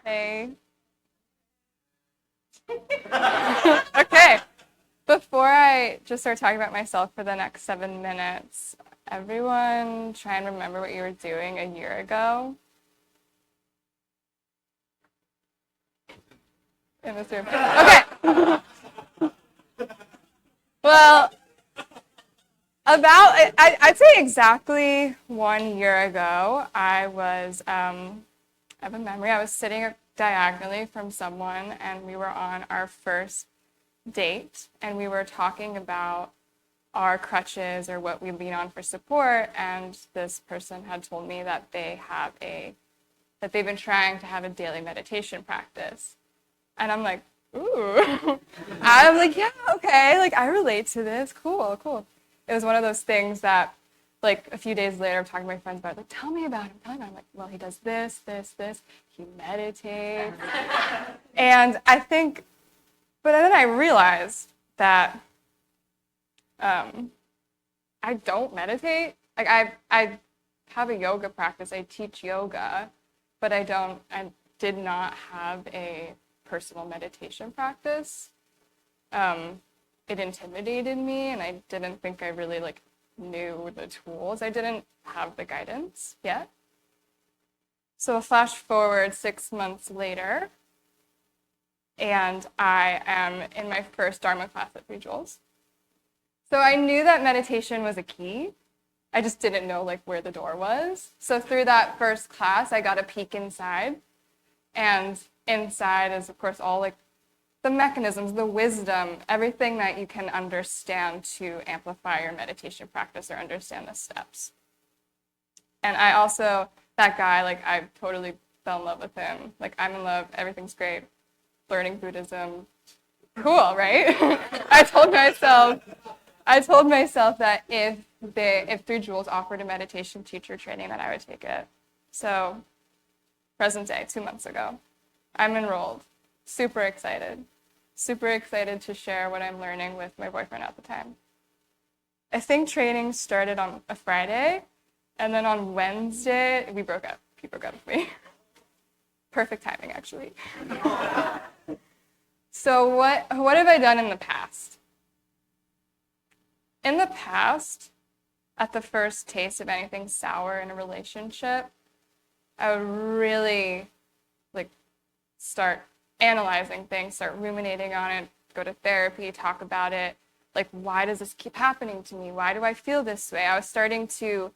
Hey. Okay. Before I just start talking about myself for the next 7 minutes, everyone try and remember what you were doing a year ago in this room. Okay. Well, I'd say exactly 1 year ago, I have a memory. I was sitting diagonally from someone, and we were on our first date, and we were talking about our crutches or what we lean on for support. And this person had told me that that they've been trying to have a daily meditation practice. And I'm like, ooh. I'm like, yeah, okay. Like, I relate to this. Cool, cool. It was one of those things that, like, a few days later, I'm talking to my friends about it. Like, tell me about him. Tell me about him. I'm like, well, he does this, this, this. He meditates. And but then I realized that I don't meditate. Like, I have a yoga practice. I teach yoga, but I did not have a personal meditation practice. It intimidated me, and I didn't think I really knew the tools. I didn't have the guidance yet. So flash forward 6 months later, and I am in my first Dharma class at 3 Joules. So I knew that meditation was a key. I just didn't know where the door was. So through that first class, I got a peek inside. And inside is, of course, all the mechanisms, the wisdom, everything that you can understand to amplify your meditation practice or understand the steps. And I also, that guy, I totally fell in love with him. I'm in love, everything's great. Learning Buddhism, cool, right? I told myself that if 3 Joules offered a meditation teacher training, that I would take it. So, present day, 2 months ago, I'm enrolled. Super excited to share what I'm learning with my boyfriend at the time. I think training started on a Friday, and then on Wednesday, we broke up. He broke up with me. Perfect timing, actually. So what have I done in the past? In the past, at the first taste of anything sour in a relationship, I would really start analyzing things, start ruminating on it, go to therapy, talk about it. Why does this keep happening to me? Why do I feel this way? I was starting to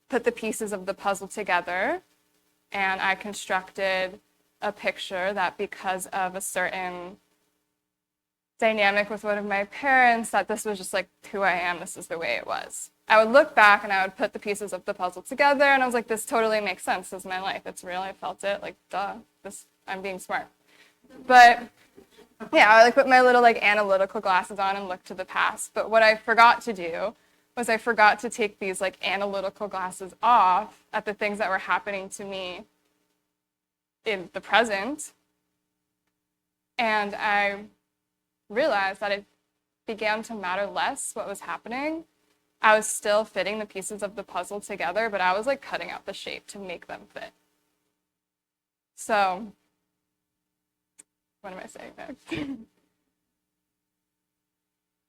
put the pieces of the puzzle together, and I constructed a picture that because of a certain dynamic with one of my parents, that this was just who I am, this is the way it was. I would look back and I would put the pieces of the puzzle together, and I was like, this totally makes sense. This is my life. It's real. I felt it. Duh. I'm being smart. But yeah, I put my little analytical glasses on and look to the past. But what I forgot to do was I forgot to take these analytical glasses off at the things that were happening to me in the present. And I realized that it began to matter less what was happening. I was still fitting the pieces of the puzzle together, but I was cutting out the shape to make them fit. So, what am I saying next?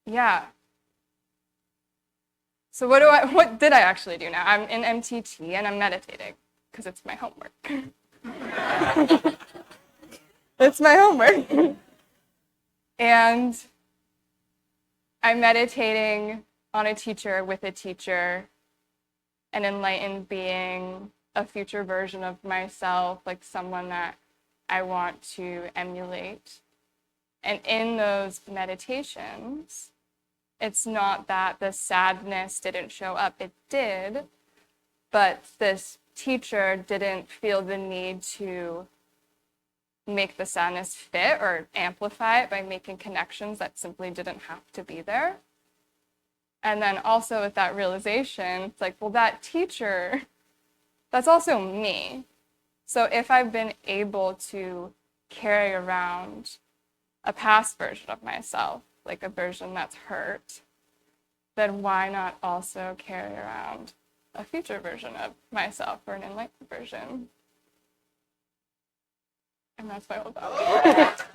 Yeah. So what did I actually do now? I'm in MTT and I'm meditating because it's my homework. It's my homework. And I'm meditating on a teacher with a teacher, an enlightened being, a future version of myself, someone that I want to emulate. And in those meditations, it's not that the sadness didn't show up, it did, but this teacher didn't feel the need to make the sadness fit or amplify it by making connections that simply didn't have to be there. And then also with that realization, it's well, that teacher, that's also me. So if I've been able to carry around a past version of myself, a version that's hurt, then why not also carry around a future version of myself or an enlightened version? And that's my whole thought.